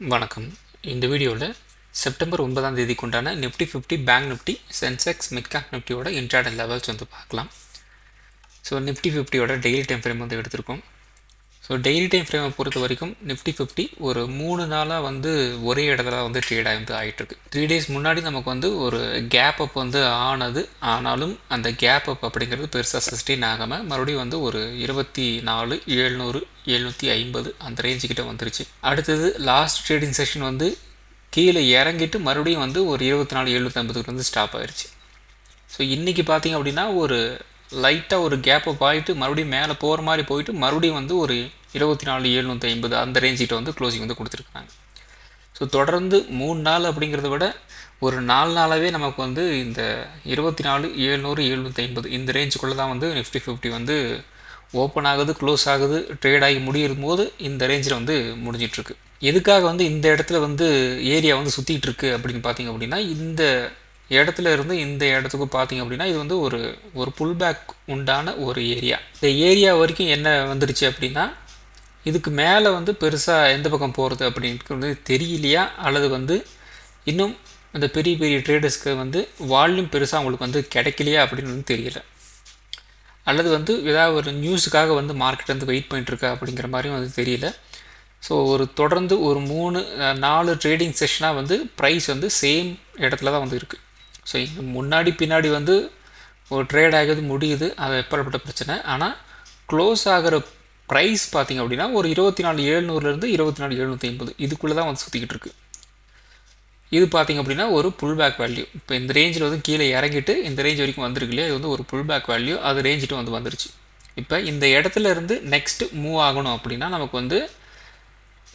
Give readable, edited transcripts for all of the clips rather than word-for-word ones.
வணக்கம். இந்த வீடியோவில் செப்டம்பர் 9ஆம் தேதிக்கு உண்டான nifty 50 bank nifty sensex mid cap நிஃப்டியோட இன்ட்ராடே லெவல்ஸ் வந்து பார்க்கலாம். ஸோ நிஃப்டி 50யோட டெய்லி டைம் ஃப்ரேம் வந்து எடுத்திருக்கோம். ஸோ டெய்லி டைம் ஃப்ரேமை பொறுத்த வரைக்கும் நிஃப்டி 50 ஒரு 3 நாளாக வந்து ஒரே இடத்துல வந்து ட்ரேடாக வந்து ஆகிட்டுருக்கு. 3 days முன்னாடி நமக்கு வந்து ஒரு கேப் அப் வந்து ஆனது. ஆனாலும் அந்த கேப் அப் அப்படிங்கிறது பெருசாக சஸ்டெயின் ஆகாமல் மறுபடியும் வந்து ஒரு 24,700 750 அந்த ரேஞ்சுக்கிட்ட வந்துருச்சு. அடுத்தது லாஸ்ட் ட்ரேடிங் செஷன் வந்து கீழே இறங்கிட்டு மறுபடியும் வந்து ஒரு 24,750 வந்து ஸ்டாப் ஆயிடுச்சு. ஸோ இன்றைக்கி பார்த்திங்க அப்படின்னா ஒரு லைட்டாக ஒரு கேப் அப் ஆகிட்டு மறுபடியும் மேலே போகிற மாதிரி போயிட்டு மறுபடியும் வந்து ஒரு 24,750 அந்த ரேஞ்சிட்ட வந்து க்ளோசிங் வந்து கொடுத்துருக்காங்க. ஸோ தொடர்ந்து 3 நாள் அப்படிங்கிறத விட ஒரு 4 நாளாகவே நமக்கு வந்து இந்த 24,700 750 இந்த ரேஞ்சுக்குள்ளே தான் வந்து நிஃப்டி 50 வந்து ஓப்பன் ஆகுது, க்ளோஸ் ஆகுது, ட்ரேட் ஆகி முடியும் போது இந்த ரேஞ்சில் வந்து முடிஞ்சிட்ருக்கு. எதுக்காக வந்து இந்த இடத்துல வந்து ஏரியா வந்து சுற்றிட்டு இருக்கு அப்படின்னு பார்த்திங்க அப்படின்னா, இந்த இடத்துல இருந்து இந்த இடத்துக்கு பார்த்திங்க அப்படின்னா இது வந்து ஒரு புல் பேக் உண்டான ஒரு ஏரியா. இந்த ஏரியா வரைக்கும் என்ன வந்துருச்சு அப்படின்னா, இதுக்கு மேலே வந்து பெருசாக எந்த பக்கம் போகிறது அப்படின்ட்டு வந்து தெரியலையா, அல்லது வந்து இன்னும் இந்த பெரிய பெரிய ட்ரேடர்ஸ்க்கு வந்து வால்யூம் பெருசாக அவங்களுக்கு வந்து கிடைக்கலையா அப்படின்னு வந்து தெரியல, அல்லது வந்து ஏதாவது ஒரு நியூஸுக்காக வந்து மார்க்கெட் வந்து வெயிட் பண்ணிட்டுருக்கா அப்படிங்கிற மாதிரியும் வந்து தெரியல. ஸோ ஒரு தொடர்ந்து ஒரு 3-4 ட்ரேடிங் செஷனாக வந்து ப்ரைஸ் வந்து சேம் இடத்துல தான் வந்து இருக்குது. ஸோ இங்கே முன்னாடி பின்னாடி வந்து ஒரு ட்ரேட் ஆகிறது முடியுது, அது எப்பேற்பட்ட பிரச்சனை. ஆனால் க்ளோஸ் ஆகிற ப்ரைஸ் பார்த்திங்க அப்படின்னா ஒரு 24,700 24,750 இதுக்குள்ளே தான் வந்து சுற்றிக்கிட்டு இருக்குது. இது பார்த்திங்க அப்படின்னா ஒரு புல் பேக் வேல்யூ. இப்போ இந்த ரேஞ்சில் வந்து கீழே இறங்கிட்டு இந்த ரேஞ்ச் வரைக்கும் வந்திருக்கு இல்லையா, இது வந்து ஒரு புல் பேக் வேல்யூ, அது ரேஞ்சிட்டு வந்து வந்துருச்சு. இப்போ இந்த இடத்துல இருந்து நெக்ஸ்ட்டு மூவ் ஆகணும் அப்படின்னா நமக்கு வந்து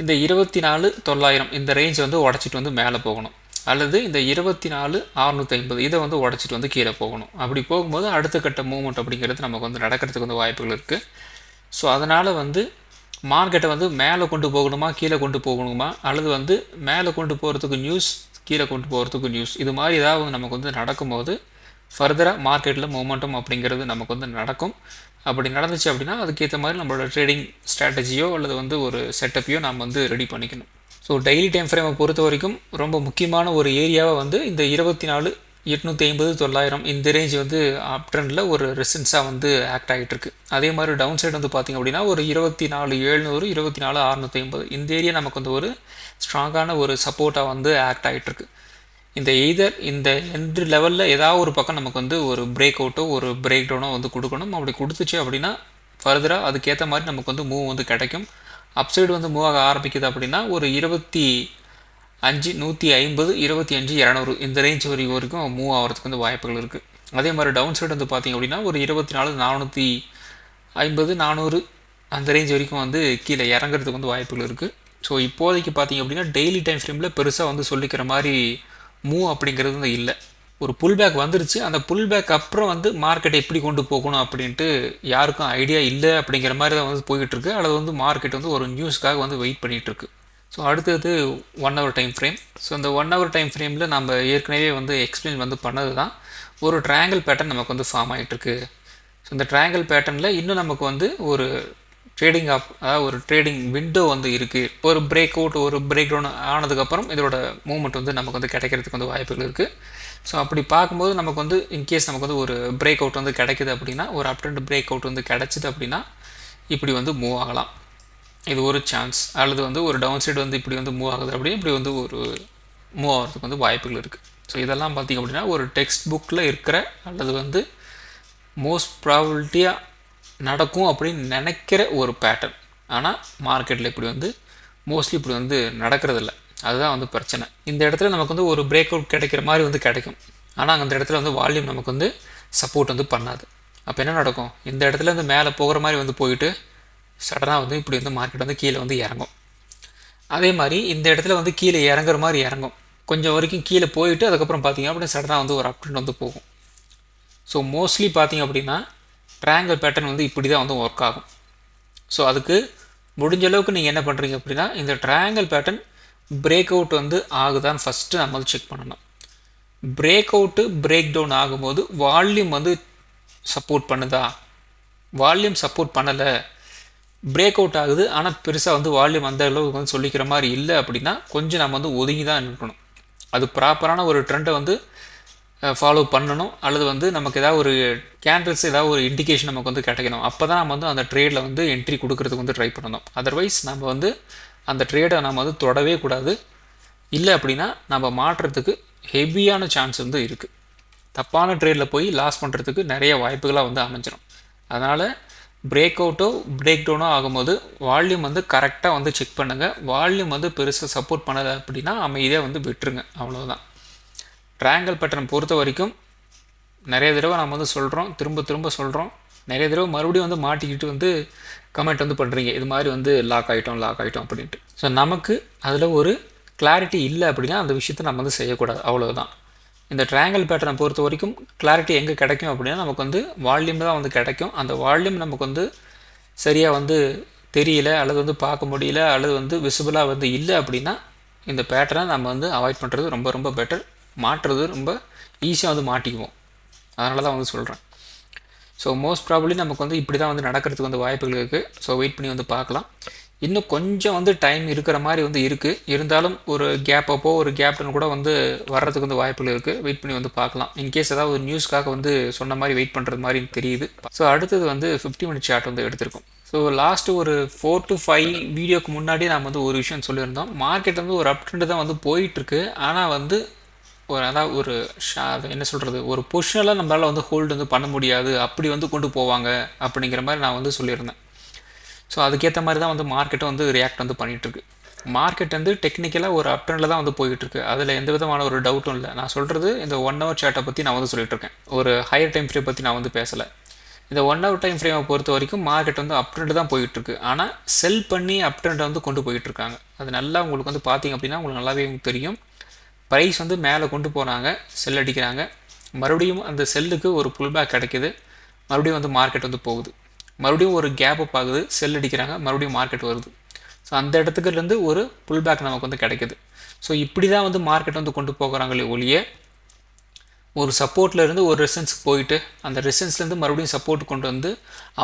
இந்த 24,900 இந்த ரேஞ்ச் வந்து உடச்சிட்டு வந்து மேலே போகணும், அல்லது இந்த 24,650 இதை வந்து உடச்சிட்டு வந்து கீழே போகணும். அப்படி போகும்போது அடுத்த கட்ட மூவ்மெண்ட் அப்படிங்கிறது நமக்கு வந்து நடக்கிறதுக்கு வந்து வாய்ப்புகள் இருக்குது. ஸோ அதனால் வந்து மார்க்கெட்டை வந்து மேலே கொண்டு போகணுமா கீழே கொண்டு போகணுமா, அல்லது வந்து மேலே கொண்டு போகிறதுக்கு நியூஸ், கீழே கொண்டு போகிறதுக்கு நியூஸ், இது மாதிரி ஏதாவது நமக்கு வந்து நடக்கும்போது ஃபர்தராக மார்க்கெட்டில் மொமெண்டம் அப்படிங்கிறது நமக்கு வந்து நடக்கும். அப்படி நடந்துச்சு அப்படின்னா அதுக்கேற்ற மாதிரி நம்மளோட ட்ரேடிங் ஸ்ட்ராட்டஜியோ அல்லது வந்து ஒரு செட்டப்பையோ நாம் வந்து ரெடி பண்ணிக்கணும். ஸோ டெய்லி டைம் ஃப்ரேமை பொறுத்த வரைக்கும் ரொம்ப முக்கியமான ஒரு ஏரியாவை வந்து இந்த 24,850 900 இந்த ரேஞ்ச் வந்து அப் ட்ரெண்டில் ஒரு ரெசிஸ்டன்ஸாக வந்து ஆக்ட் ஆகிட்டுருக்கு. அதே மாதிரி டவுன் சைடு வந்து பார்த்திங்க அப்படின்னா ஒரு 24,700 24,650 இந்த ஏரியா நமக்கு வந்து ஒரு ஸ்ட்ராங்கான ஒரு சப்போர்ட்டாக வந்து ஆக்ட் ஆகிட்டுருக்கு. இந்த எய்தர் இந்த எந்த லெவலில் ஏதாவது ஒரு பக்கம் நமக்கு வந்து ஒரு பிரேக் அவுட்டோ ஒரு பிரேக் டவுனோ வந்து கொடுக்கணும். அப்படி கொடுத்துச்சு அப்படின்னா ஃபர்தராக அதுக்கேற்ற மாதிரி நமக்கு வந்து மூவ் வந்து கிடைக்கும். அப்சைடு வந்து மூவ் ஆக ஆரம்பிக்குது அப்படின்னா ஒரு 25,150 25,200 இந்த ரேஞ்ச் வரைக்கும் மூவ் ஆகிறதுக்கு வந்து வாய்ப்புகள் இருக்குது. அதே மாதிரி டவுன் சைடு வந்து பார்த்திங்க அப்படின்னா ஒரு 24,450 400 அந்த ரேஞ்ச் வரைக்கும் வந்து கீழே இறங்குறதுக்கு வந்து வாய்ப்புகள் இருக்குது. ஸோ இப்போதைக்கு பார்த்திங்க அப்படின்னா டெய்லி டைம் ஃப்ரேமில் பெருசாக வந்து சொல்லிக்கிற மாதிரி மூவ் அப்படிங்கிறது வந்து இல்லை. ஒரு புல் பேக் வந்துருச்சு, அந்த புல் பேக் அப்புறம் வந்து மார்க்கெட்டை எப்படி கொண்டு போகணும் அப்படின்ட்டு யாருக்கும் ஐடியா இல்லை அப்படிங்கிற மாதிரி தான் வந்து போய்கிட்டுருக்கு, அல்லது வந்து மார்க்கெட் வந்து ஒரு நியூஸ்க்காக வந்து வெயிட் பண்ணிகிட்ருக்கு. ஸோ அடுத்தது 1 hour டைம் ஃப்ரேம். ஸோ இந்த 1 hour டைம் ஃப்ரேமில் நம்ம ஏற்கனவே வந்து எக்ஸ்பிளைன் வந்து பண்ணது தான், ஒரு ட்ரையாங்கிள் பேட்டர்ன் நமக்கு வந்து ஃபார்ம் ஆகிட்டுருக்கு. ஸோ இந்த ட்ரையாங்கிள் பேட்டர்னில் இன்னும் நமக்கு வந்து ஒரு ட்ரேடிங் அதாவது ஒரு ட்ரேடிங் விண்டோ வந்து இருக்குது. ஒரு பிரேக் அவுட் ஒரு பிரேக் டவுன் ஆனதுக்கப்புறம் இதோட மூவ்மெண்ட் வந்து நமக்கு வந்து கிடைக்கிறதுக்கு வந்து வாய்ப்புகள் இருக்குது. ஸோ அப்படி பார்க்கும்போது நமக்கு வந்து இன்கேஸ் நமக்கு வந்து ஒரு பிரேக் அவுட் வந்து கிடைக்குது அப்படின்னா, ஒரு அப் ட்ரெண்ட் பிரேக் அவுட் வந்து கிடைச்சிது அப்படின்னா இப்படி வந்து மூவ் ஆகலாம், இது ஒரு சான்ஸ். அல்லது வந்து ஒரு டவுன் சைடு வந்து இப்படி வந்து மூவ் ஆகுது அப்படின்னா இப்படி வந்து ஒரு மூவ் ஆகிறதுக்கு வந்து வாய்ப்புகள் இருக்குது. ஸோ இதெல்லாம் பார்த்திங்க அப்படின்னா ஒரு டெக்ஸ்ட் புக்கில் இருக்கிற அல்லது வந்து மோஸ்ட் ப்ராபபிலிட்டியாக நடக்கும் அப்படின்னு நினைக்கிற ஒரு பேட்டர்ன். ஆனால் மார்க்கெட்டில் இப்படி வந்து மோஸ்ட்லி இப்படி வந்து நடக்கிறதில்ல, அதுதான் வந்து பிரச்சனை. இந்த இடத்துல நமக்கு வந்து ஒரு பிரேக் அவுட் கிடைக்கிற மாதிரி வந்து கிடைக்கும், ஆனால் அந்த இடத்துல வந்து வால்யூம் நமக்கு வந்து சப்போர்ட் வந்து பண்ணாது. அப்போ என்ன நடக்கும், இந்த இடத்துல வந்து மேலே போகிற மாதிரி வந்து போயிட்டு சடனாக வந்து இப்படி வந்து மார்க்கெட் வந்து கீழே வந்து இறங்கும். அதே மாதிரி இந்த இடத்துல வந்து கீழே இறங்குற மாதிரி இறங்கும், கொஞ்சம் வரைக்கும் கீழே போயிட்டு அதுக்கப்புறம் பார்த்திங்க அப்படின்னா சடனாக வந்து ஒரு அப் ட்ரெண்ட் வந்து போகும். ஸோ மோஸ்ட்லி பார்த்திங்க அப்படின்னா ட்ரையாங்கிள் பேட்டர்ன் வந்து இப்படி தான் வந்து ஒர்க் ஆகும். ஸோ அதுக்கு முடிஞ்ச அளவுக்கு நீங்கள் என்ன பண்ணுறீங்க அப்படின்னா இந்த ட்ரையாங்கிள் பேட்டர்ன் பிரேக் அவுட் வந்து ஆகுதான்னு ஃபஸ்ட்டு நம்ம வந்து செக் பண்ணணும். பிரேக் அவுட்டு பிரேக் டவுன் ஆகும்போது வால்யூம் வந்து சப்போர்ட் பண்ணுதா, வால்யூம் சப்போர்ட் பண்ணலை, பிரேக் அவுட் ஆகுது, ஆனால் பெருசாக வந்து வால்யூம் அந்த அளவுக்கு வந்து சொல்லிக்கிற மாதிரி இல்லை அப்படின்னா கொஞ்சம் நம்ம வந்து ஒதுங்கி தான் இருக்கணும். அது ப்ராப்பரான ஒரு ட்ரெண்டை வந்து ஃபாலோ பண்ணணும், அல்லது வந்து நமக்கு ஏதாவது ஒரு கேண்டில்ஸ் ஏதாவது ஒரு இண்டிகேஷன் நமக்கு வந்து கிடைக்கணும். அப்போ தான் நம்ம வந்து அந்த ட்ரேடில் வந்து என்ட்ரி கொடுக்கறதுக்கு வந்து ட்ரை பண்ணணும். அதர்வைஸ் நம்ம வந்து அந்த ட்ரேடை நம்ம வந்து தொடவே கூடாது. இல்லை அப்படின்னா நம்ம மாட்டுறதுக்கு ஹெவியான சான்ஸ் வந்து இருக்குது. தப்பான ட்ரேடில் போய் லாஸ் பண்ணுறதுக்கு நிறைய வாய்ப்புகளாக வந்து அமைஞ்சிடும். அதனால் பிரேக் அவுட்டோ பிரேக் டவுனோ ஆகும்போது வால்யூம் வந்து கரெக்டாக வந்து செக் பண்ணுங்கள். வால்யூம் வந்து பெருசாக சப்போர்ட் பண்ணலை அப்படின்னா அமைதியாக வந்து விட்டுருங்க, அவ்வளோதான். ட்ரையாங்கிள் பேட்டர்ன் பொறுத்த வரைக்கும் நிறைய தடவை நம்ம வந்து சொல்கிறோம், திரும்ப திரும்ப சொல்கிறோம். நிறைய தடவை மறுபடியும் வந்து மாட்டிக்கிட்டு வந்து கமெண்ட் வந்து பண்ணுறீங்க, இது மாதிரி வந்து லாக் ஆகிட்டோம் அப்படின்ட்டு. ஸோ நமக்கு அதில் ஒரு கிளாரிட்டி இல்லை அப்படின்னா அந்த விஷயத்தை நம்ம வந்து செய்யக்கூடாது, அவ்வளோதான். இந்த ட்ரையாங்கிள் பேட்டர்னை பொறுத்த வரைக்கும் கிளாரிட்டி எங்கே கிடைக்கும் அப்படின்னா நமக்கு வந்து வால்யூம் தான் வந்து கிடைக்கும். அந்த வால்யூம் நமக்கு வந்து சரியாக வந்து தெரியல, அல்லது வந்து பார்க்க முடியல, அல்லது வந்து விசிபிளாக வந்து இல்லை அப்படின்னா இந்த பேட்டர்னை நம்ம வந்து அவாய்ட் பண்ணுறது ரொம்ப ரொம்ப பெட்டர். மாட்டுறது ரொம்ப ஈஸியாக வந்து மாட்டிக்குவோம். அதனால தான் வந்து சொல்கிறேன். ஸோ மோஸ்ட் ப்ராபப்ளி நமக்கு வந்து இப்படி தான் வந்து நடக்கிறதுக்கு வந்து வாய்ப்புகள் இருக்குது. ஸோ வெயிட் பண்ணி வந்து பார்க்கலாம். இன்னும் கொஞ்சம் வந்து டைம் இருக்கிற மாதிரி வந்து இருக்குது. இருந்தாலும் ஒரு கேப் அப்போ ஒரு கேப்டன் கூட வந்து வர்றதுக்கு வந்து வாய்ப்புகள் இருக்குது. வெயிட் பண்ணி வந்து பார்க்கலாம். இன்கேஸ் ஏதாவது ஒரு நியூஸ்க்காக வந்து சொன்ன மாதிரி வெயிட் பண்ணுறது மாதிரி தெரியுது. ஸோ அடுத்தது வந்து 50 மினிட் சார்ட் வந்து எடுத்திருக்கோம். ஸோ லாஸ்ட்டு ஒரு 4 to 5 வீடியோக்கு முன்னாடி நம்ம வந்து ஒரு விஷயம் சொல்லியிருந்தோம். மார்க்கெட் வந்து ஒரு அப் ட்ரெண்ட் தான் வந்து போயிட்டுருக்கு. ஆனால் வந்து அதாவது ஒரு என்ன சொல்கிறது, ஒரு பொசிஷனெலாம் நம்மளால் வந்து ஹோல்டு வந்து பண்ண முடியாது, அப்படி வந்து கொண்டு போவாங்க அப்படிங்கிற மாதிரி நான் வந்து சொல்லியிருந்தேன். ஸோ அதுக்கேற்ற மாதிரி தான் வந்து மார்க்கெட்டை வந்து ரியாக்ட் வந்து பண்ணிகிட்ருக்கு. மார்க்கெட் வந்து டெக்னிக்கலாக ஒரு அப் ட்ரெண்டில் தான் வந்து போயிட்டுருக்கு. அதில் எந்த விதமான ஒரு டவுட்டும் இல்லை. நான் சொல்கிறது இந்த 1 hour சார்ட்டை பற்றி நான் வந்து சொல்லிட்டுருக்கேன். ஒரு ஹையர் டைம் ஃப்ரேம் பற்றி நான் வந்து பேசலை. இந்த 1 hour டைம் ஃப்ரேமை பொறுத்த வரைக்கும் மார்க்கெட் வந்து அப் ட்ரெண்ட் தான் போயிட்டுருக்கு. ஆனால் செல் பண்ணி அப் ட்ரெண்டை வந்து கொண்டு போயிட்டுருக்காங்க. அது நல்லா உங்களுக்கு வந்து பார்த்திங்க அப்படின்னா உங்களுக்கு நல்லாவே தெரியும். ப்ரைஸ் வந்து மேலே கொண்டு போகிறாங்க, செல் அடிக்கிறாங்க, மறுபடியும் அந்த செல்லுக்கு ஒரு புல் பேக் கிடைக்கிது, மறுபடியும் வந்து மார்க்கெட் வந்து போகுது, மறுபடியும் ஒரு கேப் அப் ஆகுது, செல் அடிக்கிறாங்க, மறுபடியும் மார்க்கெட் வருது. ஸோ அந்த இடத்துக்குலேருந்து ஒரு புல் பேக் நமக்கு வந்து கிடைக்கிது. ஸோ இப்படி தான் வந்து மார்க்கெட் வந்து கொண்டு போகிறாங்களே ஒழிய ஒரு சப்போர்ட்லேருந்து ஒரு ரெசன்ஸுக்கு போயிட்டு அந்த ரெசன்ஸ்லேருந்து மறுபடியும் சப்போர்ட் கொண்டு வந்து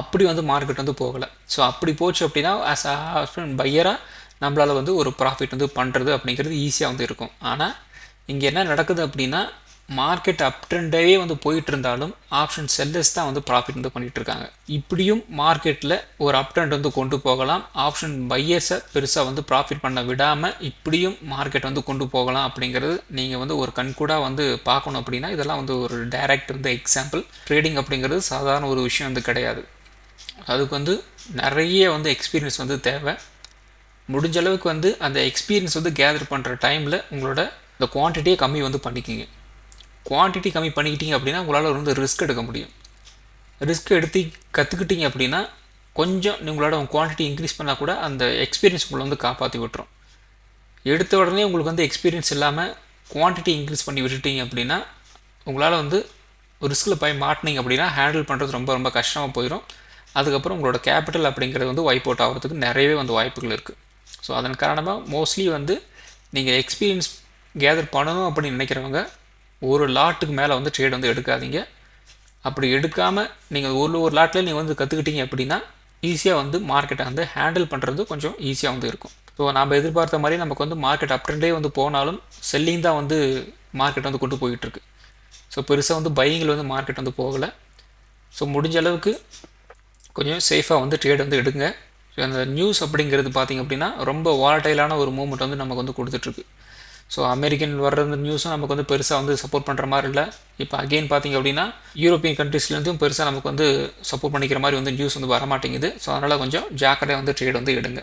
அப்படி வந்து மார்க்கெட் வந்து போகலை. ஸோ அப்படி போச்சு அப்படின்னா ஆஸ் அ பையராக நம்மளால் வந்து ஒரு ப்ராஃபிட் வந்து பண்ணுறது அப்படிங்கிறது ஈஸியாக வந்து இருக்கும். ஆனால் இங்கே என்ன நடக்குது அப்படின்னா மார்க்கெட் அப் ட்ரெண்டாகவே வந்து போயிட்டு இருந்தாலும் ஆப்ஷன் செல்லர்ஸ் தான் வந்து ப்ராஃபிட் வந்து பண்ணிகிட்ருக்காங்க. இப்படியும் மார்க்கெட்டில் ஒரு அப் ட்ரெண்ட் வந்து கொண்டு போகலாம். ஆப்ஷன் பையர்ஸை பெருசாக வந்து ப்ராஃபிட் பண்ண விடாமல் இப்படியும் மார்க்கெட் வந்து கொண்டு போகலாம் அப்படிங்கிறது நீங்கள் வந்து ஒரு கண்கூடாக வந்து பார்க்கணும். அப்படின்னா இதெல்லாம் வந்து ஒரு டைரக்ட் வந்து எக்ஸாம்பிள். ட்ரேடிங் அப்படிங்கிறது சாதாரண ஒரு விஷயம் வந்து கிடையாது. அதுக்கு வந்து நிறைய வந்து எக்ஸ்பீரியன்ஸ் வந்து தேவை. முடிஞ்ச அளவுக்கு வந்து அந்த எக்ஸ்பீரியன்ஸ் வந்து கேதர் பண்ணுற டைமில் உங்களோட இந்த குவான்டிட்டியை கம்மி வந்து பண்ணிக்கிங்க. குவான்டிட்டி கம்மி பண்ணிக்கிட்டீங்க அப்படின்னா உங்களால் வந்து ரிஸ்க் எடுக்க முடியும். ரிஸ்க் எடுத்து கற்றுக்கிட்டீங்க அப்படின்னா கொஞ்சம் உங்களோட குவான்டிட்டி இன்க்ரீஸ் பண்ணால் கூட அந்த எக்ஸ்பீரியன்ஸ் உங்களை வந்து காப்பாற்றி விட்டுரும். எடுத்த உடனே உங்களுக்கு வந்து எக்ஸ்பீரியன்ஸ் இல்லாமல் குவான்டிட்டி இன்க்ரீஸ் பண்ணி விட்டுட்டீங்க அப்படின்னா உங்களால் வந்து ரிஸ்கில் போய் மாட்டினீங்க அப்படின்னா ஹேண்டில் பண்ணுறது ரொம்ப ரொம்ப கஷ்டமாக போயிடும். அதுக்கப்புறம் உங்களோட கேபிட்டல் அப்படிங்கிறது வந்து வைப் அவுட் ஆகிறதுக்கு நிறையவே வந்து வாய்ப்புகள் இருக்குது. ஸோ அதன் காரணமாக மோஸ்ட்லி வந்து நீங்கள் எக்ஸ்பீரியன்ஸ் கேதர் பண்ணணும் அப்படின்னு நினைக்கிறவங்க ஒரு லாட்டுக்கு மேலே வந்து ட்ரேட் வந்து எடுக்காதீங்க. அப்படி எடுக்காமல் நீங்கள் ஒரு லாட்டில் நீங்கள் வந்து கற்றுக்கிட்டீங்க அப்படின்னா ஈஸியாக வந்து மார்க்கெட்டை வந்து ஹேண்டில் பண்ணுறது கொஞ்சம் ஈஸியாக வந்து இருக்கும். ஸோ நம்ம எதிர்பார்த்த மாதிரி நமக்கு வந்து மார்க்கெட் அப் ட்ரெண்டே வந்து போனாலும் செல்லிங் தான் வந்து மார்க்கெட் வந்து கொண்டு போயிட்டுருக்கு. ஸோ பெருசாக வந்து பையிங்கில் வந்து மார்க்கெட் வந்து போகலை. ஸோ முடிஞ்ச அளவுக்கு கொஞ்சம் சேஃபாக வந்து ட்ரேட் வந்து எடுங்க. ஸோ அந்த நியூஸ் அப்படிங்கிறது பார்த்திங்க அப்படின்னா ரொம்ப வாலட்டைலான ஒரு மூமெண்ட் வந்து நமக்கு வந்து கொடுத்துட்ருக்கு. ஸோ அமெரிக்கன் வர்ற நியூஸும் நமக்கு வந்து பெருசாக வந்து சப்போர்ட் பண்ணுற மாதிரி இல்லை. இப்போ அகெயின் பார்த்திங்க அப்படின்னா யூரோப்பியன் கண்ட்ரீஸ்லேருந்தும் பெருசாக நமக்கு வந்து சப்போர்ட் பண்ணிக்கிற மாதிரி வந்து நியூஸ் வந்து வரமாட்டேங்குது. ஸோ அதனால் கொஞ்சம் ஜாக்கிரதையாக வந்து ட்ரேட் வந்து எடுங்க.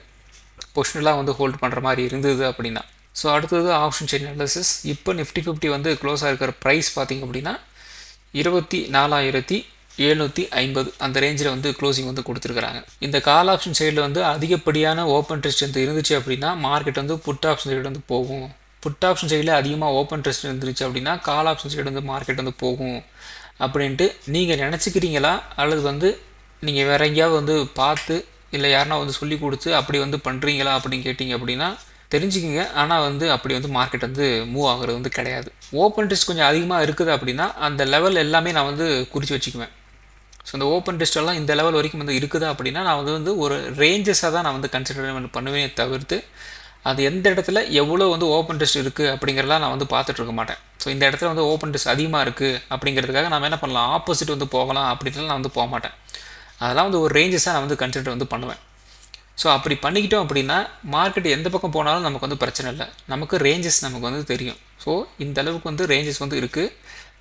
பொசிஷனலாக வந்து ஹோல்ட் பண்ணுற மாதிரி இருந்தது அப்படின்னா. ஸோ அடுத்தது ஆப்ஷன் செயின் அனாலிசிஸ். இப்போ நிஃப்டி 50 வந்து க்ளோஸாக இருக்கிற ப்ரைஸ் பார்த்திங்க அப்படின்னா 24,750 அந்த ரேஞ்சில் வந்து க்ளோசிங் வந்து கொடுத்துருக்குறாங்க. இந்த கால் ஆப்ஷன் சைடில் வந்து அதிகப்படியான ஓப்பன் டெஸ்ட் வந்து இருந்துச்சு அப்படின்னா மார்க்கெட் வந்து புட் ஆப்ஷன் சைடு வந்து போகும். புட் ஆப்ஷன் சைடில் அதிகமாக ஓப்பன் டெஸ்ட் இருந்துச்சு அப்படின்னா கால் ஆப்ஷன் சைடு வந்து மார்க்கெட் வந்து போகும் அப்படின்ட்டு நீங்கள் நினச்சிக்கிறீங்களா, அல்லது வந்து நீங்கள் வேற எங்கேயாவது வந்து பார்த்து இல்லை யாருனா வந்து சொல்லி கொடுத்து அப்படி வந்து பண்ணுறீங்களா அப்படின்னு கேட்டிங்க அப்படின்னா தெரிஞ்சுக்கிங்க. ஆனால் வந்து அப்படி வந்து மார்க்கெட் வந்து மூவ் ஆகுறது வந்து கிடையாது. ஓப்பன் டெஸ்ட் கொஞ்சம் அதிகமாக இருக்குது அப்படின்னா அந்த லெவல் எல்லாமே நான் வந்து குறித்து வச்சுக்குவேன். ஸோ இந்த ஓப்பன் டெஸ்ட்டெல்லாம் இந்த லெவல் வரைக்கும் வந்து இருக்குதா அப்படின்னா நான் வந்து ஒரு ரேஞ்சஸாக தான் நான் வந்து கன்சிடர் பண்ணுவேன் தவிர்த்து அது எந்த இடத்துல எவ்வளோ வந்து ஓப்பன் டெஸ்ட் இருக்குது அப்படிங்கிறலாம் நான் வந்து பார்த்துட்டு இருக்க மாட்டேன். ஸோ இந்த இடத்துல வந்து ஓப்பன் டெஸ்ட் அதிகமாக இருக்குது அப்படிங்கிறதுக்காக நம்ம என்ன பண்ணலாம், ஆப்போசிட் வந்து போகலாம் அப்படின்லாம் நான் வந்து போக மாட்டேன். அதெல்லாம் வந்து ஒரு ரேஞ்சஸாக நான் வந்து கன்சிடர் வந்து பண்ணுவேன். ஸோ அப்படி பண்ணிக்கிட்டோம் அப்படின்னா மார்க்கெட் எந்த பக்கம் போனாலும் நமக்கு வந்து பிரச்சனை இல்லை, நமக்கு ரேஞ்சஸ் நமக்கு வந்து தெரியும். ஸோ இந்த அளவுக்கு வந்து ரேஞ்சஸ் வந்து இருக்குது.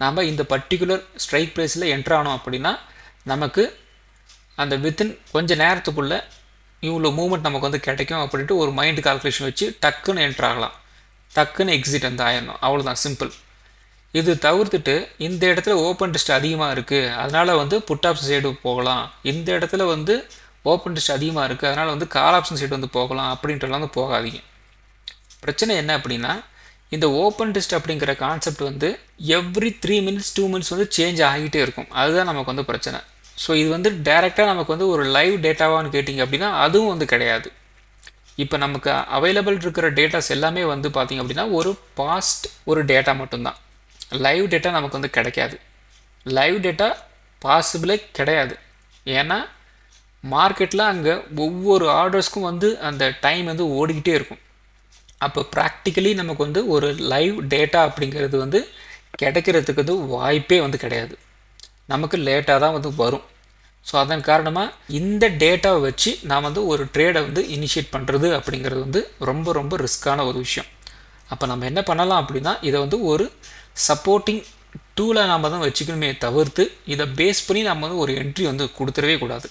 நம்ம இந்த பர்டிகுலர் ஸ்ட்ரைக் ப்ரைஸில் என்ட்ரு ஆனோம் அப்படின்னா நமக்கு அந்த வித்தின் கொஞ்சம் நேரத்துக்குள்ளே இவ்வளோ மூவ்மெண்ட் நமக்கு வந்து கிடைக்கும் அப்படின்ட்டு ஒரு மைண்டு கால்குலேஷன் வச்சு டக்குன்னு என்ட்ரு ஆகலாம், டக்குன்னு எக்ஸிட் வந்து ஆயிடணும், அவ்வளோதான், சிம்பிள். இது தவிர்த்துட்டு இந்த இடத்துல ஓப்பன் டெஸ்ட் அதிகமாக இருக்குது அதனால் வந்து புட் ஆப்ஷன் சைடு போகலாம், இந்த இடத்துல வந்து ஓப்பன் டெஸ்ட் அதிகமாக இருக்குது அதனால் வந்து கால் ஆப்ஷன் சைடு வந்து போகலாம் அப்படின்றலாம் வந்து போகாதீங்க. பிரச்சனை என்ன அப்படின்னா இந்த ஓப்பன் டெஸ்ட் அப்படிங்கிற கான்செப்ட் வந்து எவ்ரி 3 மினிட்ஸ் 2 மினிட்ஸ் வந்து சேஞ்ச் ஆகிட்டே இருக்கும், அதுதான் நமக்கு வந்து பிரச்சனை. ஸோ இது வந்து டைரெக்டாக நமக்கு வந்து ஒரு லைவ் டேட்டாவான்னு கேட்டிங்க அப்படின்னா அதுவும் வந்து கிடையாது. இப்போ நமக்கு அவைலபிள் இருக்கிற டேட்டாஸ் எல்லாமே வந்து பார்த்திங்க அப்படின்னா ஒரு பாஸ்ட் ஒரு டேட்டா மட்டும்தான், லைவ் டேட்டா நமக்கு வந்து கிடைக்காது. லைவ் டேட்டா பாசிபிளே கிடையாது. ஏன்னா மார்க்கெட்டில் அங்கே ஒவ்வொரு ஆர்டர்ஸ்க்கும் வந்து அந்த டைம் வந்து ஓடிக்கிட்டே இருக்கும். அப்போ ப்ராக்டிக்கலி நமக்கு வந்து ஒரு லைவ் டேட்டா அப்படிங்கிறது வந்து கிடைக்கிறதுக்கு வந்து வாய்ப்பே வந்து கிடையாது, நமக்கு லேட்டாக தான் வந்து வரும். ஸோ அதன் காரணமாக இந்த டேட்டாவை வச்சு நான் வந்து ஒரு ட்ரேடை வந்து இனிஷியேட் பண்ணுறது அப்படிங்கிறது வந்து ரொம்ப ரொம்ப ரிஸ்க்கான ஒரு விஷயம். அப்போ நம்ம என்ன பண்ணலாம் அப்படின்னா இதை வந்து ஒரு சப்போர்ட்டிங் டூலாக நாம் தான் வச்சுக்கணுமே தவிர்த்து இதை பேஸ் பண்ணி நம்ம வந்து ஒரு என்ட்ரி வந்து கொடுத்துடவே கூடாது.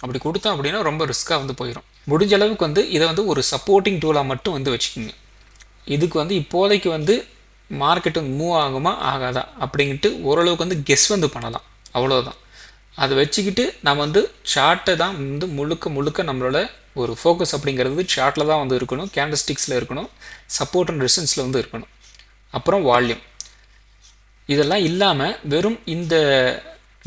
அப்படி கொடுத்தோம் அப்படின்னா ரொம்ப ரிஸ்க்காக வந்து போயிடும். முடிஞ்ச அளவுக்கு வந்து இதை வந்து ஒரு சப்போர்ட்டிங் டூலாக மட்டும் வந்து வச்சுக்கோங்க. இதுக்கு வந்து இப்போதைக்கு வந்து மார்க்கெட் வந்து மூவ் ஆகுமா ஆகாதா அப்படின்ட்டு ஓரளவுக்கு வந்து கெஸ் வந்து பண்ணலாம், அவ்வளோதான். அதை வச்சுக்கிட்டு நம்ம வந்து சார்ட்டை தான் வந்து முழுக்க நம்மளோட ஒரு ஃபோக்கஸ் அப்படிங்கிறது சார்ட்டில் தான் வந்து இருக்கணும், கேண்டல்ஸ்டிக்ஸில் இருக்கணும், சப்போர்ட் அண்ட் ரெசிஸ்டன்ஸில் வந்து இருக்கணும், அப்புறம் வால்யூம். இதெல்லாம் இல்லாமல் வெறும் இந்த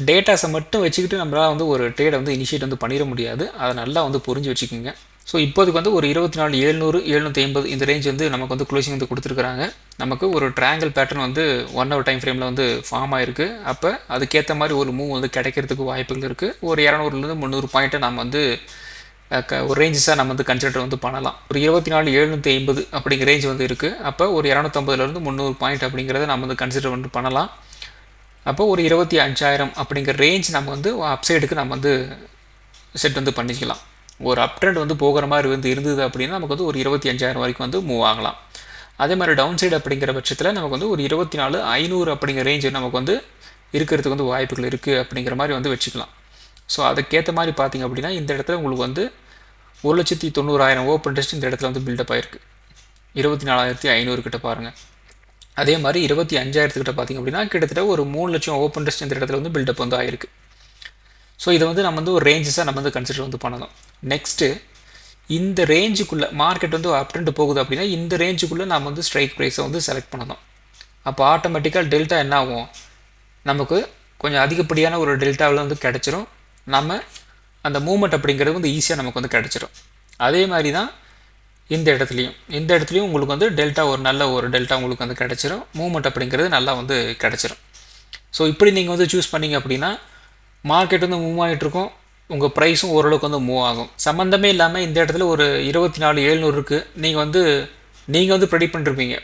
டேட்டாஸை மட்டும் வச்சுக்கிட்டு நம்மளால் வந்து ஒரு ட்ரேடை வந்து இனிஷியேட் வந்து பண்ணிட முடியாது, அதை நல்லா வந்து புரிஞ்சு வச்சுக்கோங்க. ஸோ இப்போதுக்கு வந்து ஒரு 24,700 750 இந்த ரேஞ்ச் வந்து நமக்கு வந்து க்ளோசிங் வந்து கொடுத்துருக்குறாங்க. நமக்கு ஒரு ட்ரையாங்கிள் பேட்டர்ன் வந்து 1 ஹவர் டைம் ஃப்ரேமில் வந்து ஃபார்ம் ஆகிருக்கு. அப்போ அதுக்கேற்ற மாதிரி ஒரு மூவ் வந்து கிடைக்கிறதுக்கு வாய்ப்புகள் இருக்குது. ஒரு 200லேருந்து 300 பாயிண்ட்டை நம்ம வந்து ஒரு ரேஞ்சஸாக நம்ம வந்து கன்சிடர் வந்து பண்ணலாம். ஒரு 24,750 அப்படிங்கிற ரேஞ்ச் வந்து இருக்குது. அப்போ ஒரு 250லேருந்து 300 பாயிண்ட் அப்படிங்கிறத நம்ம வந்து கன்சிடர் வந்து பண்ணலாம். அப்போ ஒரு 25,000 அப்படிங்கிற ரேஞ்ச் நம்ம வந்து அப்சைடுக்கு நம்ம வந்து செட் வந்து பண்ணிக்கலாம். ஒரு அப் ட்ரெண்ட் வந்து போகிற மாதிரி வந்து இருந்தது அப்படின்னா நமக்கு வந்து ஒரு 25,000 வரைக்கும் வந்து மூவ் ஆகலாம். அதே மாதிரி டவுன் சைடு அப்படிங்கிற பட்சத்தில் நமக்கு வந்து ஒரு 24,500 அப்படிங்கிற ரேஞ்ச் நமக்கு வந்து இருக்கிறதுக்கு வந்து வாய்ப்புகள் இருக்குது அப்படிங்கிற மாதிரி வந்து வச்சுக்கலாம். ஸோ அதுக்கேற்ற மாதிரி பார்த்திங்க அப்படின்னா இந்த இடத்துல உங்களுக்கு வந்து 1,90,000 ஓப்பன் டெஸ்ட் இந்த இடத்துல வந்து பில்டப் ஆகிருக்கு. 24,500 கிட்ட பாருங்கள். அதே மாதிரி 25,000 கிட்ட பார்த்திங்க அப்படின்னா கிட்டத்தட்ட ஒரு 3 லட்சம் ஓப்பன் டெஸ்ட் இந்த இடத்துல வந்து பில்டப் வந்து ஆகிருக்கு. ஸோ இதை வந்து நம்ம வந்து ஒரு ரேஞ்சஸாக நம்ம வந்து கன்சிடர் வந்து பண்ணலாம். நெக்ஸ்ட்டு இந்த ரேஞ்சுக்குள்ளே மார்க்கெட் வந்து அப் ட்ரெண்ட் போகுது அப்படின்னா இந்த ரேஞ்சுக்குள்ளே நம்ம வந்து ஸ்ட்ரைக் ப்ரைஸை வந்து செலக்ட் பண்ணணும். அப்போ ஆட்டோமேட்டிக்காக டெல்டா என்ன ஆகும், நமக்கு கொஞ்சம் அதிகப்படியான ஒரு டெல்டாவில் வந்து கிடச்சிரும். நம்ம அந்த மூவ்மெண்ட் அப்படிங்கிறது வந்து ஈஸியாக நமக்கு வந்து கிடச்சிரும். அதே மாதிரி தான் இந்த இடத்துலையும் உங்களுக்கு வந்து டெல்டா ஒரு நல்ல ஒரு டெல்டா உங்களுக்கு வந்து கிடச்சிரும், மூவ்மெண்ட் அப்படிங்கிறது நல்லா வந்து கிடச்சிரும். ஸோ இப்படி நீங்கள் வந்து சூஸ் பண்ணிங்க அப்படின்னா மார்க்கெட் வந்து மூவ் ஆகிட்டுருக்கும், உங்கள் ப்ரைஸும் ஓரளவுக்கு வந்து மூவ் ஆகும். சம்மந்தமே இல்லாமல் இந்த இடத்துல ஒரு 24,700 இருக்குது, நீங்கள் வந்து ப்ரெடிக்ட் பண்ணிருப்பீங்க.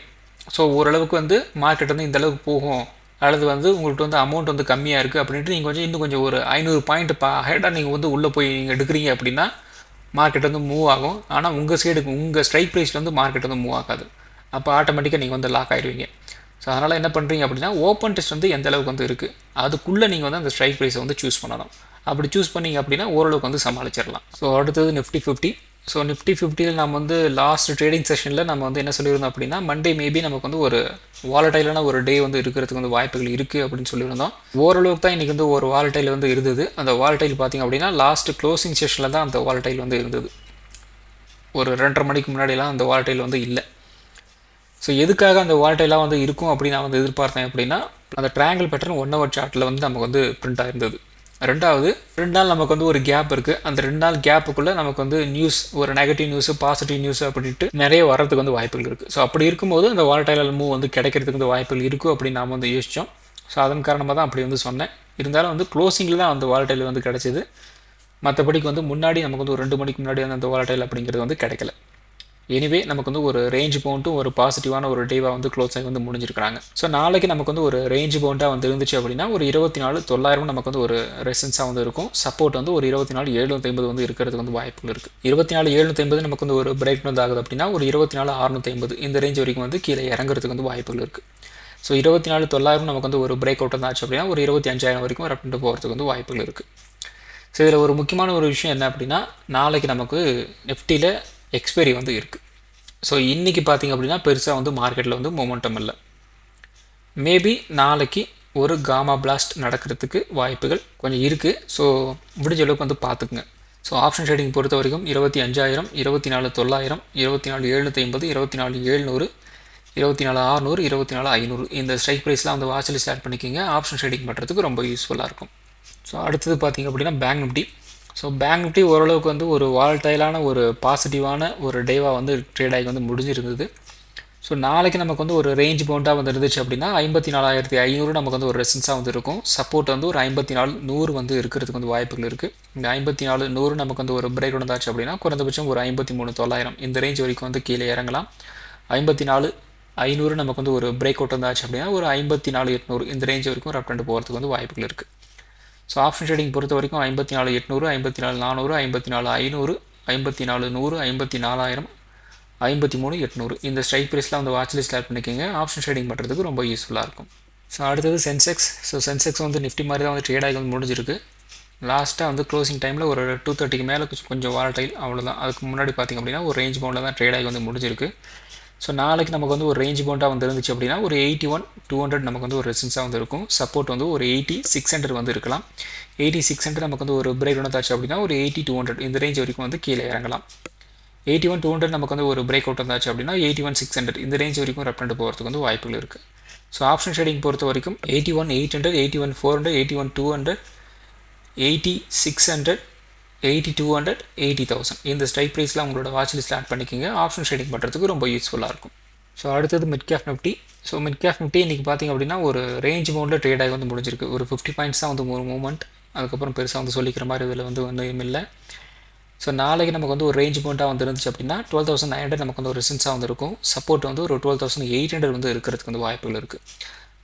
ஸோ ஓரளவுக்கு வந்து மார்க்கெட் வந்து இந்த அளவுக்கு போகும், அல்லது வந்து உங்கள்கிட்ட வந்து அமௌண்ட் வந்து கம்மியாக இருக்குது அப்படின்ட்டு நீங்கள் இன்னும் கொஞ்சம் ஒரு 500 பாயிண்ட் ஹெட்டாக நீங்கள் வந்து உள்ளே போய் நீங்கள் எடுக்கிறீங்க அப்படின்னா மார்க்கெட் வந்து மூவ் ஆகும். ஆனால் உங்கள் ஸ்ட்ரைக் ப்ரைஸில் வந்து மார்க்கெட் வந்து மூவ் ஆகாது. அப்போ ஆட்டோமேட்டிக்காக நீங்கள் வந்து லாக் ஆகிடுவீங்க. ஸோ அதனால் என்ன பண்ணுறீங்க அப்படின்னா ஓப்பன் டெஸ்ட் வந்து எந்த அளவுக்கு வந்து இருக்குது அதுக்குள்ளே நீங்கள் வந்து அந்த ஸ்ட்ரைக் ப்ரைஸை வந்து சூஸ் பண்ணணும். அப்படி சூஸ் பண்ணிங்க அப்படின்னா ஓரளவுக்கு வந்து சமாளிச்சிடலாம். ஸோ அடுத்தது நிஃப்டி 50. ஸோ நிஃப்டி 50ல் நம்ம வந்து லாஸ்ட் ட்ரேடிங் செஷனில் நம்ம வந்து என்ன சொல்லியிருந்தோம் அப்படின்னா மண்டே மேபி நமக்கு வந்து ஒரு வாலடைலான ஒரு டே வந்து இருக்கிறதுக்கு வந்து வாய்ப்புகள் இருக்குது அப்படின்னு சொல்லியிருந்தோம். ஓரளவுக்கு தான் இன்றைக்கி வந்து ஒரு வாலடைல் வந்து இருந்தது. அந்த வாலடைல் பார்த்திங்க அப்படின்னா லாஸ்ட் க்ளோசிங் செஷனில் தான் அந்த வாலடைல் வந்து இருந்தது. ஒரு 2:30 மணிக்கு முன்னாடிலாம் அந்த வாலடைல் வந்து இல்லை. ஸோ எதுக்காக அந்த வாலடைலாக வந்து இருக்கும் அப்படின்னு நான் வந்து எதிர்பார்த்தேன் அப்படின்னா அந்த ட்ரையாங்கிள் பேட்டர்ன் 1 ஹவர் சார்ட்டில் வந்து நமக்கு வந்து பிரிண்ட் ஆகிருந்தது. ரெண்டாவது 2 நாள் நமக்கு வந்து ஒரு கேப் இருக்குது. அந்த 2 நாள் கேப்புக்குள்ளே நமக்கு வந்து நியூஸ், ஒரு நெகட்டிவ் நியூஸு பாசிட்டிவ் நியூஸ் அப்படின்ட்டு நிறைய வர்றதுக்கு வந்து வாய்ப்புகள் இருக்குது. ஸோ அப்படி இருக்கும்போது அந்த வாலடைல் மூவ் வந்து கிடைக்கிறதுக்கு வந்து வாய்ப்புகள் இருக்கும் அப்படின்னு நாம் வந்து யோசித்தோம். ஸோ அதன் காரணமாக தான் அப்படி வந்து சொன்னேன். இருந்தாலும் வந்து க்ளோசிங்கில் தான் அந்த வாலட்டைல் வந்து கிடச்சிது. மற்றபடிக்கு வந்து முன்னாடி நமக்கு வந்து ஒரு 2 மணிக்கு முன்னாடி வந்து அந்த வாலட்டைல் அப்படிங்கிறது வந்து கிடைக்கல. எனிவே நமக்கு வந்து ஒரு ரேஞ்ச் பவுண்ட்டும் ஒரு பாசிட்டிவான ஒரு டேவாக வந்து க்ளோஸ் ஆகி வந்து முடிஞ்சிருக்காங்க. ஸோ நாளைக்கு நமக்கு வந்து ஒரு ரேஞ்ச் பவுண்டாக வந்து இருந்துச்சு அப்படின்னா ஒரு 24,900 நமக்கு வந்து ஒரு ரெசன்ஸாக வந்து இருக்கும். சப்போர்ட் வந்து ஒரு 24,750 வந்து இருக்கிறதுக்கு வந்து வாய்ப்புகள் இருக்குது. 24,750 நமக்கு வந்து ஒரு பிரேக் வந்து ஆகுது அப்படின்னா ஒரு 24,650 இந்த ரேஞ்ச் வரைக்கும் வந்து கீழே இறங்குறதுக்கு வந்து வாய்ப்புகள் இருக்குது. ஸோ 24,900 நமக்கு வந்து ஒரு பிரேக் அவுட் ஆச்சு அப்படின்னா ஒரு 25,000 வரைக்கும் ரெப்ட்டு போகிறதுக்கு வந்து வாய்ப்புகள் இருக்குது. ஸோ இதில் ஒரு முக்கியமான ஒரு விஷயம் என்ன அப்படின்னா நாளைக்கு நமக்கு நிஃப்டியில் எக்ஸ்பைரி வந்து இருக்குது. ஸோ இன்றைக்கி பார்த்திங்க அப்படின்னா பெருசாக வந்து மார்க்கெட்டில் வந்து மொமெண்டம் இல்லை. மேபி நாளைக்கு ஒரு காமா பிளாஸ்ட் நடக்கிறதுக்கு வாய்ப்புகள் கொஞ்சம் இருக்குது. ஸோ முடிஞ்ச அளவுக்கு வந்து பார்த்துக்குங்க. ஸோ ஆப்ஷன் ட்ரேடிங் பொறுத்த வரைக்கும் 25,000, 24,900, 24,750, 24,700, 24,600, 24,500 இந்த ஸ்ட்ரைக் ப்ரைஸ்லாம் வந்து வாட்ச் லிஸ்ட் ஆட் பண்ணிக்கிங்க. ஆப்ஷன் ட்ரேடிங் பண்ணுறதுக்கு ரொம்ப யூஸ்ஃபுல்லாக இருக்கும். ஸோ அடுத்தது பார்த்திங்க அப்படின்னா bank Nifty. So bank Nifty ஓரளவுக்கு வந்து ஒரு வால்டைலான ஒரு பாசிட்டிவான ஒரு டேவாக வந்து ட்ரேட் ஆகி வந்து முடிஞ்சிருந்தது. ஸோ நாளைக்கு நமக்கு வந்து ஒரு ரேஞ்ச் பவுண்டாக வந்து இருந்துச்சு அப்படின்னா 54,500 நமக்கு வந்து ஒரு ரெசன்ஸாக வந்து இருக்கும். சப்போர்ட் வந்து ஒரு 54,100 வந்து இருக்கிறதுக்கு வந்து வாய்ப்புகள் இருக்குது. இந்த 54,100 நமக்கு வந்து ஒரு பிரேக் வந்தாச்சு அப்படின்னா குறைந்தபட்சம் ஒரு 53,900 இந்த ரேஞ்ச் வரைக்கும் வந்து கீழே இறங்கலாம். 54,500 நமக்கு வந்து ஒரு பிரேக் அவுட் வந்தாச்சு அப்படின்னா ஒரு 54,800 இந்த ரேஞ்ச் வரைக்கும் ரெப்ட் போகிறதுக்கு வந்து வாய்ப்புகள் இருக்குது. ஸோ ஆப்ஷன் ட்ரேடிங் பொறுத்த வரைக்கும் 54,800, 54,400, 54,500, 54,100, 54,000, 53,800 இந்த ஸ்ட்ரைக் ப்ரைஸ்லாம் வந்து வாட்ச் லிஸ்ட் ஆட் பண்ணிக்கோங்க. ஆப்ஷன் ட்ரேடிங் பண்ணுறதுக்கு ரொம்ப யூஸ்ஃபுல்லாக இருக்கும். ஸோ அடுத்தது சென்செக்ஸ். ஸோ சென்செக்ஸ் வந்து நிஃப்டி மாதிரி தான் வந்து ட்ரேட் ஆகி வந்து முடிஞ்சிருக்கு. லாஸ்ட்டாக வந்து க்ளோசிங் டைமில் ஒரு 230க்கு மேலே கொஞ்சம் வாலடைல் அவ்வளோதான். அதுக்கு முன்னாடி பார்த்திங்க அப்படின்னா ஒரு ரேஞ்ச் பவுண்டில் தான் ட்ரேட் ஆகி வந்து முடிஞ்சிருக்கு. ஸோ நாளைக்கு நமக்கு வந்து ஒரு ரேஞ்ச் பவுண்டாக வந்து இருந்துச்சு அப்படின்னா ஒரு 81,200 நமக்கு வந்து ஒரு ரெசன்ஸாக வந்து இருக்கும். சப்போர்ட் வந்து ஒரு 80,600 வந்து இருக்கலாம். 80,600 நமக்கு வந்து ஒரு பிரேக் வந்தாச்சு அப்படின்னா ஒரு 80,200 இந்த ரேஞ்ச் வரைக்கும் வந்து கீழே இறங்கலாம். 81,200 நமக்கு வந்து ஒரு பிரேக் அவுட் வந்தாச்சு அப்படின்னா 81,600 இந்த ரேஞ்ச் வரைக்கும் ரெப்ட் போகிறதுக்கு வந்து வாய்ப்புகள் இருக்குது. ஸோ ஆப்ஷன் ட்ரேடிங் பொறுத்த வரைக்கும் 81,800, 81,400, 81,200, 80,600, 80,200, 80,000 இந்த ஸ்ட்ரைக் ப்ரைஸில் உங்களோட வாட்ச் லிஸ்ட்டில் ஆட் பண்ணிக்கோங்க. ஆப்ஷன் ட்ரேடிங் பண்ணுறதுக்கு ரொம்ப யூஸ்ஃபுல்லாக இருக்கும். ஸோ அடுத்தது mid cap Nifty. So mid cap Nifty இன்றைக்கி பார்த்திங்க அப்படின்னா ஒரு ரேஞ்ச் பவுண்டில் ட்ரேட் ஆகி வந்து முடிஞ்சிருக்கு. ஒரு 50 பாயிண்ட்ஸ் தான் வந்து ஒரு மூவ்மெண்ட். அதுக்கப்புறம் பெருசாக வந்து சொல்லிக்கிற மாதிரி இதில் வந்து ஒன்றும் இல்லை. ஸோ நாளைக்கு நமக்கு வந்து ஒரு ரேஞ்ச் பவுண்டாக வந்து இருந்துச்சு அப்படின்னா 12,900 நமக்கு வந்து ஒரு ரெசன்ஸாக வந்து இருக்கும். சப்போர்ட் வந்து ஒரு 12,800 வந்து இருக்கிறதுக்கு வந்து வாய்ப்புகள் இருக்குது.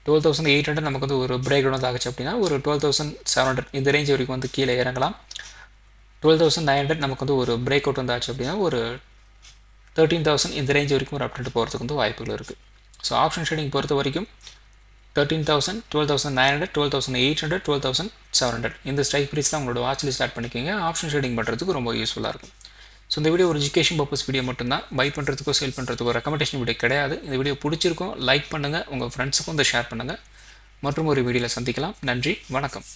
12,800 நமக்கு வந்து ஒரு பிரேக் டவுன் ஆகிச்சு அப்படின்னா ஒரு 12,700 இந்த ரேஞ்ச் வரைக்கும் வந்து கீழே இறங்கலாம். 12,900 நமக்கு வந்து ஒரு பிரேக் அவுட் வந்தாச்சு அப்படின்னா ஒரு 13,000 இந்த ரேஞ்ச் வரைக்கும் ஒரு அப்டேட் போகிறதுக்கு வந்து வாய்ப்புகள் இருக்குது. ஸோ ஆப்ஷன் ட்ரேடிங் பொறுத்த வரைக்கும் 13,000, 12,900, 12,800, 12,700 இந்த ஸ்ட்ரைக் ப்ரைஸில் உங்களோட வாட்ச் லிஸ்ட் ஆட் பண்ணிக்கோங்க. ஆப்ஷன் ட்ரேடிங் பண்ணுறதுக்கு ரொம்ப யூஸ்ஃபுல்லாக இருக்கும். ஸோ இந்த வீடியோ ஒரு எஜுகேஷன் பர்பஸ் வீடியோ மட்டும்தான். பை பண்ணுறதுக்கோ சேல் பண்ணுறதுக்கோ ரெக்கமெண்டேஷன் வீடியோ கிடையாது. இந்த வீடியோ பிடிச்சிருக்கும் லைக் பண்ணுங்கள், உங்கள் ஃப்ரெண்ட்ஸுக்கும் வந்து ஷேர் பண்ணுங்கள். மற்றும் ஒரு வீடியோவில் சந்திக்கலாம். நன்றி, வணக்கம்.